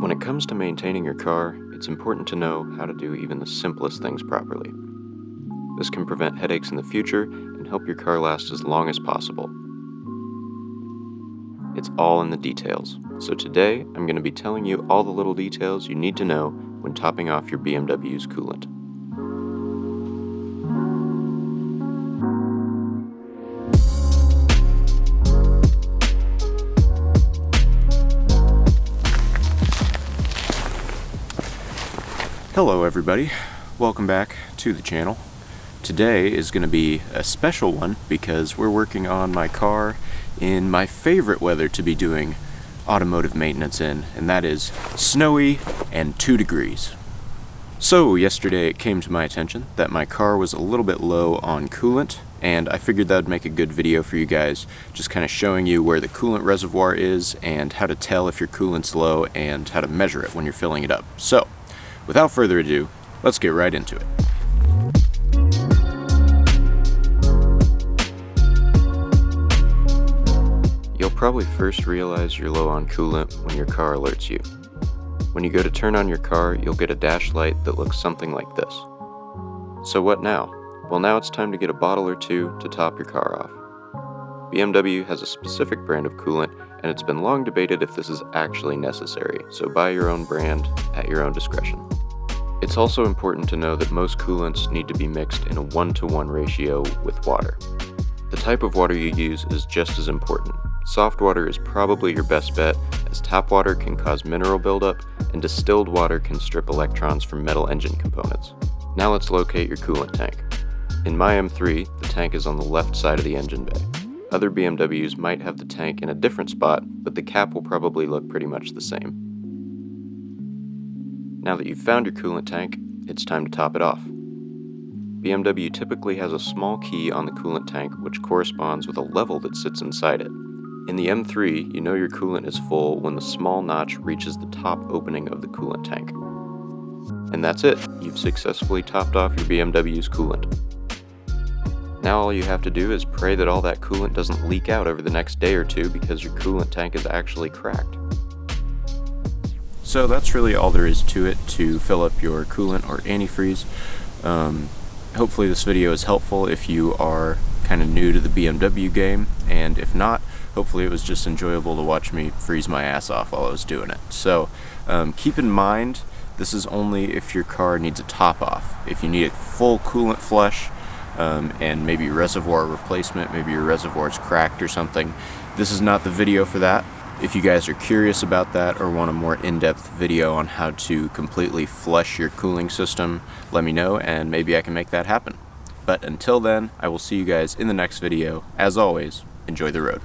When it comes to maintaining your car, it's important to know how to do even the simplest things properly. This can prevent headaches in the future and help your car last as long as possible. It's all in the details, so today I'm going to be telling you all the little details you need to know when topping off your BMW's coolant. Hello everybody, welcome back to the channel. Today is going to be a special one because we're working on my car in my favorite weather to be doing automotive maintenance in, and that is snowy and 2 degrees. So yesterday it came to my attention that my car was a little bit low on coolant, and I figured that would make a good video for you guys, just kind of showing you where the coolant reservoir is and how to tell if your coolant's low and how to measure it when you're filling it up. So without further ado, let's get right into it. You'll probably first realize you're low on coolant when your car alerts you. When you go to turn on your car, you'll get a dash light that looks something like this. So what now? Well, now it's time to get a bottle or two to top your car off. BMW has a specific brand of coolant, and it's been long debated if this is actually necessary, so buy your own brand at your own discretion. It's also important to know that most coolants need to be mixed in a 1-to-1 ratio with water. The type of water you use is just as important. Soft water is probably your best bet, as tap water can cause mineral buildup, and distilled water can strip electrons from metal engine components. Now let's locate your coolant tank. In my M3, the tank is on the left side of the engine bay. Other BMWs might have the tank in a different spot, but the cap will probably look pretty much the same. Now that you've found your coolant tank, it's time to top it off. BMW typically has a small key on the coolant tank which corresponds with a level that sits inside it. In the M3, you know your coolant is full when the small notch reaches the top opening of the coolant tank. And that's it, you've successfully topped off your BMW's coolant. Now all you have to do is pray that all that coolant doesn't leak out over the next day or two because your coolant tank is actually cracked. So that's really all there is to it to fill up your coolant or antifreeze. Hopefully this video is helpful if you are kind of new to the BMW game, and if not, hopefully it was just enjoyable to watch me freeze my ass off while I was doing it. So keep in mind, this is only if your car needs a top off. If you need a full coolant flush and maybe reservoir replacement, maybe your reservoir is cracked or something, this is not the video for that. If you guys are curious about that or want a more in-depth video on how to completely flush your cooling system, let me know and maybe I can make that happen. But until then, I will see you guys in the next video. As always, enjoy the road.